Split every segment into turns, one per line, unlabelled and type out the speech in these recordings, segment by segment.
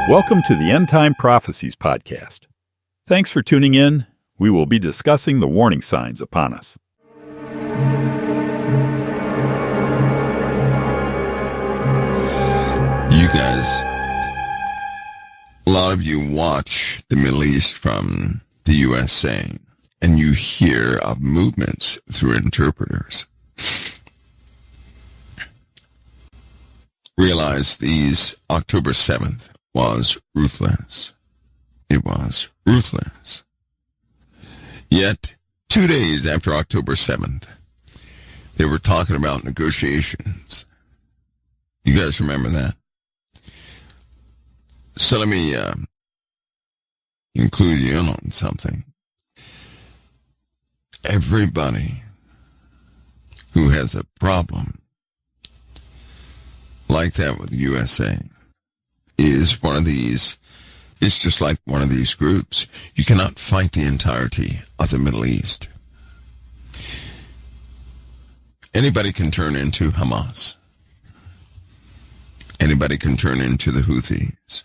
Welcome to the Time Prophecies podcast. Thanks for tuning in. We will be discussing the warning signs upon us.
You guys, a lot of you watch the Middle East from the USA, and you hear of movements through interpreters. Realize these October 7th was ruthless. It was ruthless. Yet, 2 days after October 7th, they were talking about negotiations. You guys remember that? So let me include you in on something. Everybody who has a problem like that with the USA is one of these. It's just like one of these groups. You cannot fight the entirety of the Middle East. Anybody can turn into Hamas. Anybody can turn into the Houthis.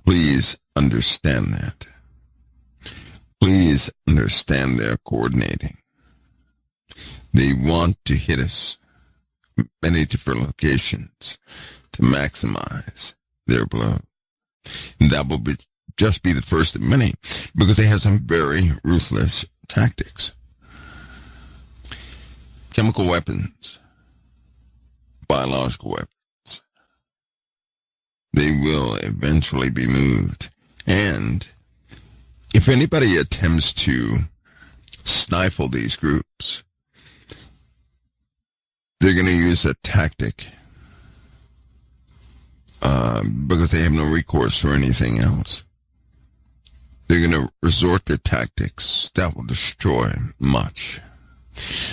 Please understand that. Please understand they're coordinating. They want to hit us many different locations to maximize their blow. And that will just be the first of many, because they have some very ruthless tactics. Chemical weapons, biological weapons. They will eventually be moved. And if anybody attempts to stifle these groups, they're going to use a tactic because they have no recourse for anything else. They're going to resort to tactics that will destroy much.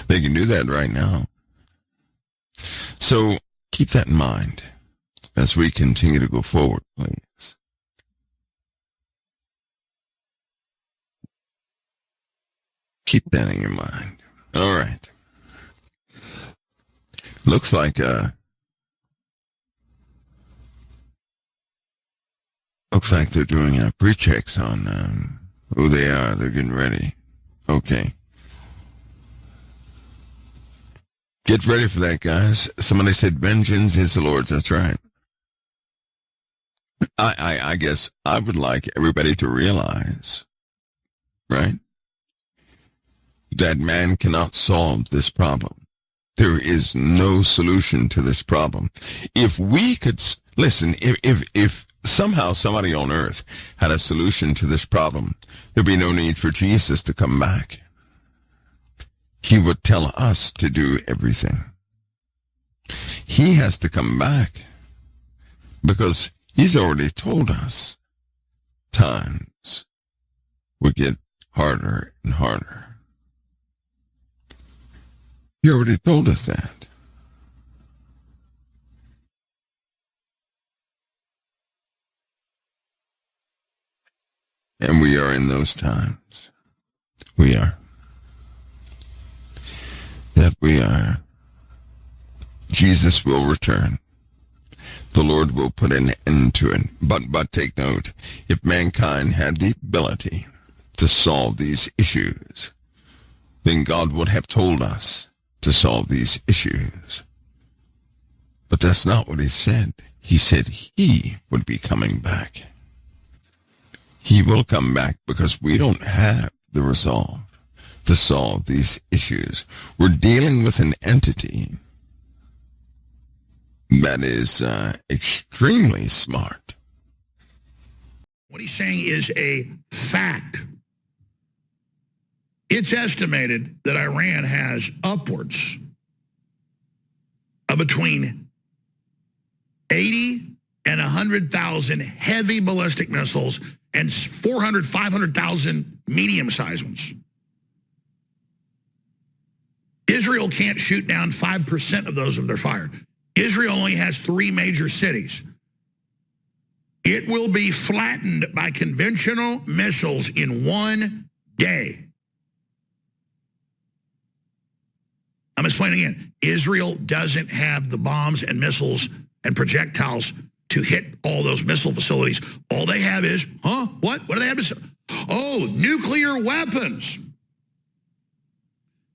They can do that right now. So keep that in mind as we continue to go forward, please. Keep that in your mind. All right. Looks like they're doing pre-checks on who they are. They're getting ready. Okay. Get ready for that, guys. Somebody said, vengeance is the Lord's. That's right. I guess I would like everybody to realize, right, that man cannot solve this problem. There is no solution to this problem. If we could, listen, if somehow somebody on earth had a solution to this problem, there'd be no need for Jesus to come back. He would tell us to do everything. He has to come back because he's already told us times will get harder and harder. He already told us that. And we are in those times. We are. That we are. Jesus will return. The Lord will put an end to it. But take note, if mankind had the ability to solve these issues, then God would have told us to solve these issues. But that's not what he said. He said he would be coming back. He will come back because we don't have the resolve to solve these issues. We're dealing with an entity that is extremely smart.
What he's saying is a fact. It's estimated that Iran has upwards of between 80 and 100,000 heavy ballistic missiles and 400, 500,000 medium-sized ones. Israel can't shoot down 5% of those if they're fired. Israel only has 3 major cities. It will be flattened by conventional missiles in 1 day. I'm explaining again. Israel doesn't have the bombs and missiles and projectiles to hit all those missile facilities. All they have is, what? What do they have? Oh, nuclear weapons.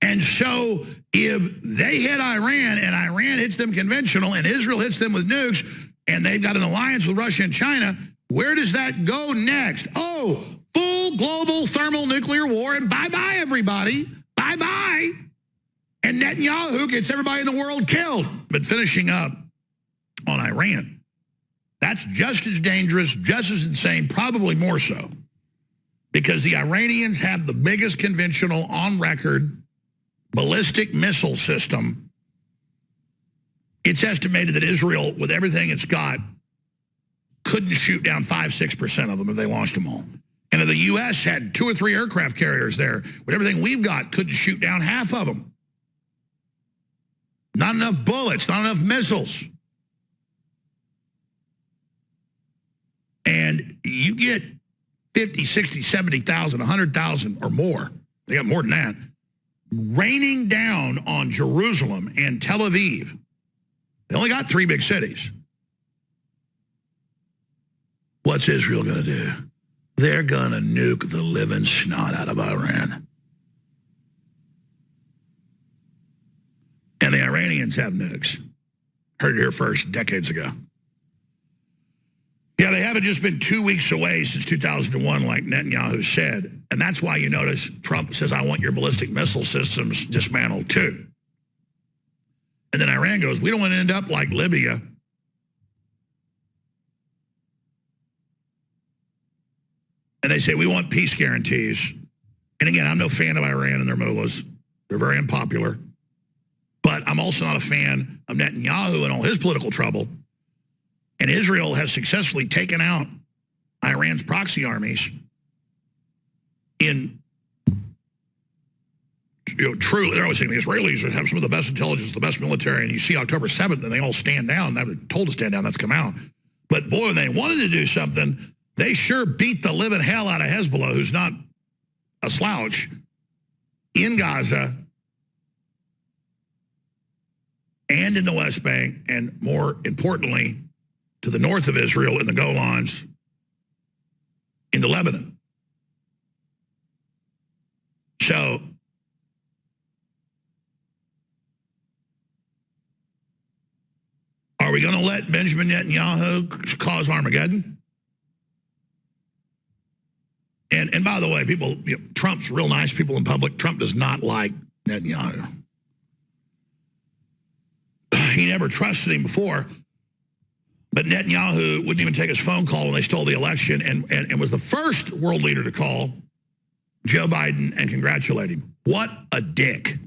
And so if they hit Iran and Iran hits them conventional and Israel hits them with nukes and they've got an alliance with Russia and China, where does that go next? Oh, full global thermal nuclear war and bye-bye, everybody. Bye-bye. And Netanyahu gets everybody in the world killed. But finishing up on Iran, that's just as dangerous, just as insane, probably more so, because the Iranians have the biggest conventional on record ballistic missile system. It's estimated that Israel, with everything it's got, couldn't shoot down 5-6% of them if they launched them all. And if the U.S. had 2 or 3 aircraft carriers there, with everything we've got, couldn't shoot down half of them. Not enough bullets, not enough missiles. And you get 50, 60, 70,000, 100,000 or more. They got more than that. Raining down on Jerusalem and Tel Aviv. They only got 3 big cities. What's Israel going to do? They're going to nuke the living snot out of Iran. And the Iranians have nukes. Heard it here first, decades ago. Yeah, they haven't just been 2 weeks away since 2001, like Netanyahu said. And that's why you notice Trump says, I want your ballistic missile systems dismantled too. And then Iran goes, we don't want to end up like Libya. And they say, we want peace guarantees. And again, I'm no fan of Iran and their mullahs. They're very unpopular. But I'm also not a fan of Netanyahu and all his political trouble. And Israel has successfully taken out Iran's proxy armies in, truly, they're always saying the Israelis have some of the best intelligence, the best military, and you see October 7th and they all stand down. They were told to stand down, that's come out. But boy, when they wanted to do something, they sure beat the living hell out of Hezbollah, who's not a slouch, in Gaza and in the West Bank, and more importantly, to the north of Israel in the Golans, into Lebanon. So are we going to let Benjamin Netanyahu cause Armageddon? And by the way, people, Trump's real nice people in public. Trump does not like Netanyahu. He never trusted him before. But Netanyahu wouldn't even take his phone call when they stole the election and was the first world leader to call Joe Biden and congratulate him. What a dick.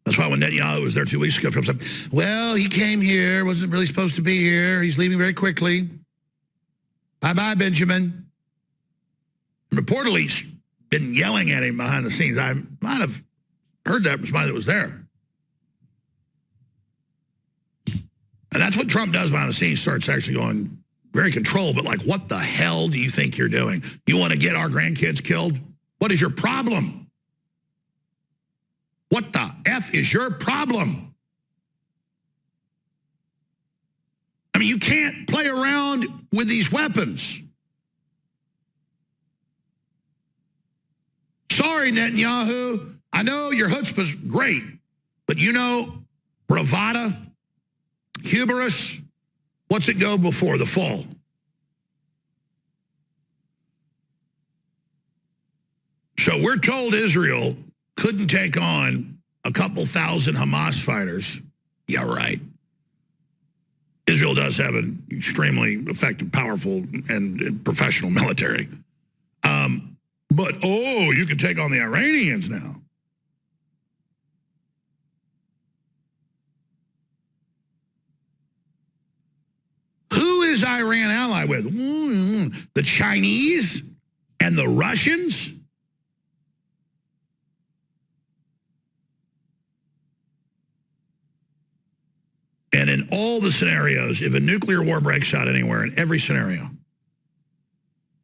That's why when Netanyahu was there 2 weeks ago, Trump said, well, he came here, wasn't really supposed to be here. He's leaving very quickly. Bye-bye, Benjamin. And reportedly, he's been yelling at him behind the scenes. I might have heard that from somebody that was there. And that's what Trump does behind the scenes, starts actually going very controlled, but like, what the hell do you think you're doing? You want to get our grandkids killed? What is your problem? What the F is your problem? I mean, you can't play around with these weapons. Sorry, Netanyahu. I know your chutzpah's great, but you know, bravada, hubris, what's it go before? The fall. So we're told Israel couldn't take on a couple thousand Hamas fighters. Yeah, right. Israel does have an extremely effective, powerful, and professional military. But, oh, you can take on the Iranians now. Who is Iran allied with? The Chinese and the Russians? And in all the scenarios, if a nuclear war breaks out anywhere, in every scenario,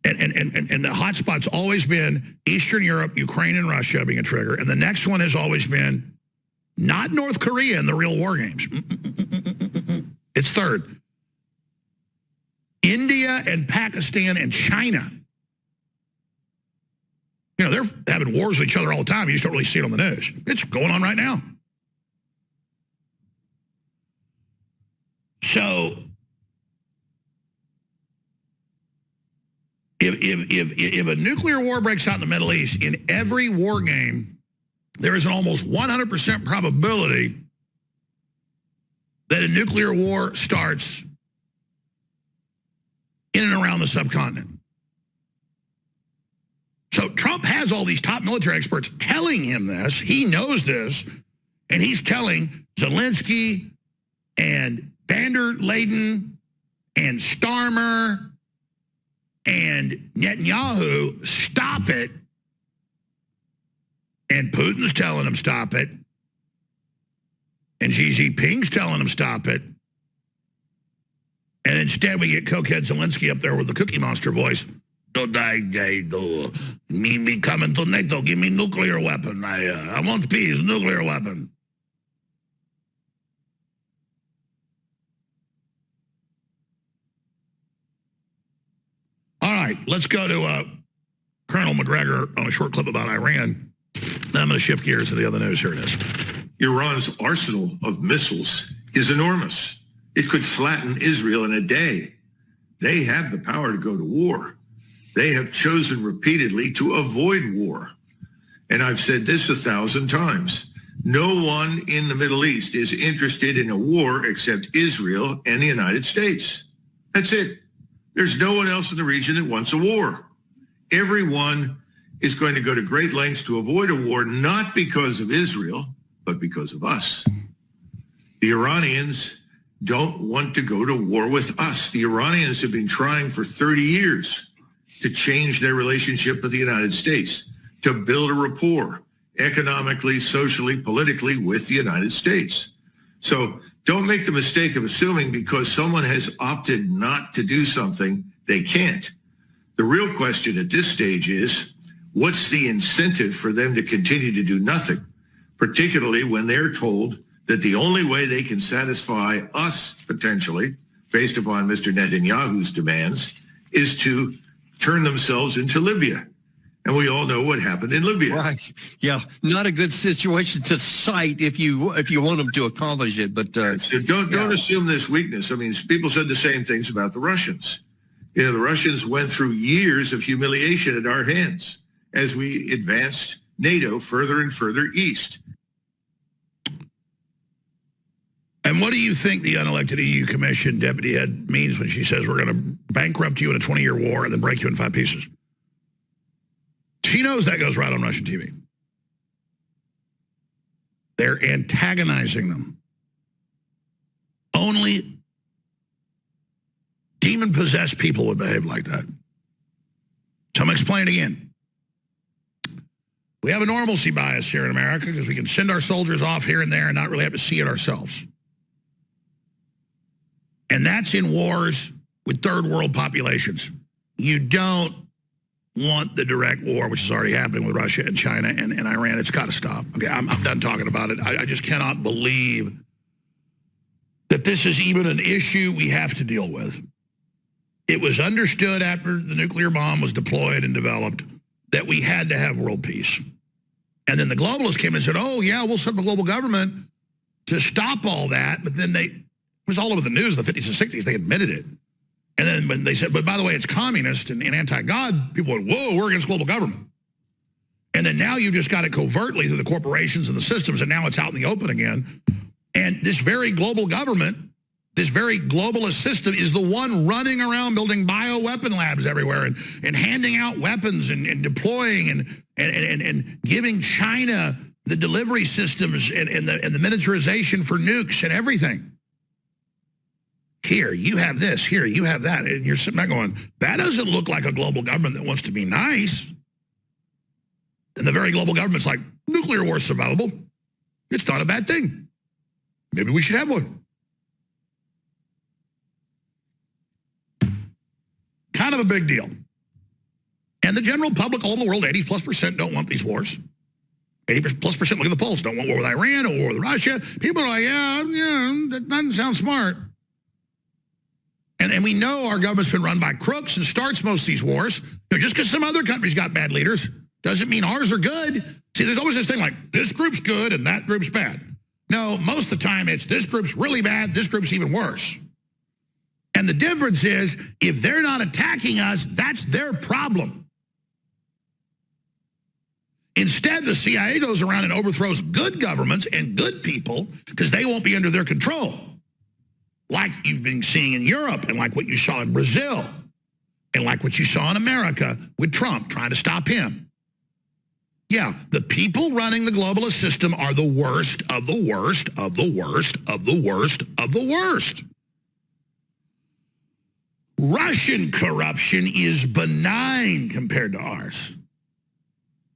and the hot spot's always been Eastern Europe, Ukraine, and Russia being a trigger, and the next one has always been Not North Korea in the real war games. It's third. India and Pakistan and China. You know, they're having wars with each other all the time. You just don't really see it on the news. It's going on right now. So if a nuclear war breaks out in the Middle East, in every war game, there is an almost 100% probability that a nuclear war starts in and around the subcontinent. So Trump has all these top military experts telling him this. He knows this, and he's telling Zelensky and van der Leyen and Starmer and Netanyahu, stop it. And Putin's telling him stop it. And Xi Jinping's telling him stop it. And instead we get cokehead Zelensky up there with the Cookie Monster voice. Me coming to NATO, give me nuclear weapon. I want peace, nuclear weapon. All right, let's go to Colonel McGregor on a short clip about Iran. Then I'm going to shift gears to the other news. Here it is.
Iran's arsenal of missiles is enormous. It could flatten Israel in a day. They have the power to go to war. They have chosen repeatedly to avoid war. And I've said this 1,000 times. No one in the Middle East is interested in a war except Israel and the United States. That's it. There's no one else in the region that wants a war. Everyone is going to go to great lengths to avoid a war, not because of Israel, but because of us. The Iranians don't want to go to war with us. The Iranians have been trying for 30 years to change their relationship with the United States, to build a rapport economically, socially, politically with the United States. So don't make the mistake of assuming because someone has opted not to do something, they can't. The real question at this stage is, what's the incentive for them to continue to do nothing, particularly when they're told that the only way they can satisfy us, potentially, based upon Mr. Netanyahu's demands, is to turn themselves into Libya. And we all know what happened in Libya.
Right. Yeah. Not a good situation to cite if you want them to accomplish it. But
so don't assume this weakness. I mean, people said the same things about the Russians. You know, the Russians went through years of humiliation at our hands as we advanced NATO further and further east.
And what do you think the unelected EU Commission deputy head means when she says we're going to bankrupt you in a 20-year war and then break you in 5 pieces? She knows that goes right on Russian TV. They're antagonizing them. Only demon-possessed people would behave like that. So I'm going to explain it again. We have a normalcy bias here in America because we can send our soldiers off here and there and not really have to see it ourselves. And that's in wars with third world populations. You don't want the direct war, which is already happening with Russia and China and Iran. It's got to stop. Okay, I'm done talking about it. I just cannot believe that this is even an issue we have to deal with. It was understood after the nuclear bomb was deployed and developed that we had to have world peace. And then the globalists came and said, oh, yeah, we'll set up a global government to stop all that. But then it was all over the news in the 50s and 60s. They admitted it. And then when they said, but by the way, it's communist and anti-God, people went, whoa, we're against global government. And then now you've just got it covertly through the corporations and the systems, and now it's out in the open again. And this very global government, this very globalist system is the one running around building bioweapon labs everywhere and handing out weapons and deploying and giving China the delivery systems and the militarization for nukes and everything. Here, you have this. Here, you have that. And you're sitting there going, that doesn't look like a global government that wants to be nice. And the very global government's like, nuclear war is survivable. It's not a bad thing. Maybe we should have one. Kind of a big deal. And the general public all over the world, 80+% don't want these wars. 80+% look at the polls. Don't want war with Iran or war with Russia. People are like, yeah, that doesn't sound smart. And we know our government's been run by crooks and starts most of these wars. Just because some other countries got bad leaders doesn't mean ours are good. See, there's always this thing like, this group's good and that group's bad. No, most of the time it's this group's really bad, this group's even worse. And the difference is, if they're not attacking us, that's their problem. Instead, the CIA goes around and overthrows good governments and good people because they won't be under their control. Like you've been seeing in Europe and like what you saw in Brazil and like what you saw in America with Trump trying to stop him. Yeah, the people running the globalist system are the worst of the worst of the worst of the worst of the worst. Russian corruption is benign compared to ours.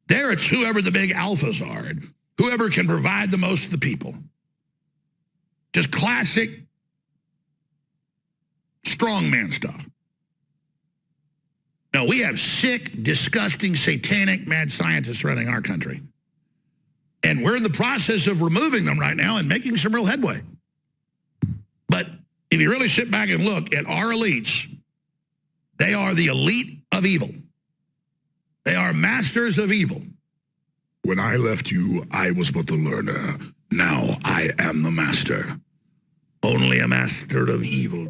There it's whoever the big alphas are and whoever can provide the most to the people. Just classic strongman stuff. No, we have sick, disgusting, satanic, mad scientists running our country. And we're in the process of removing them right now and making some real headway. But if you really sit back and look at our elites, they are the elite of evil. They are masters of evil. When I left you, I was but the learner. Now I am the master. Only a master of evil.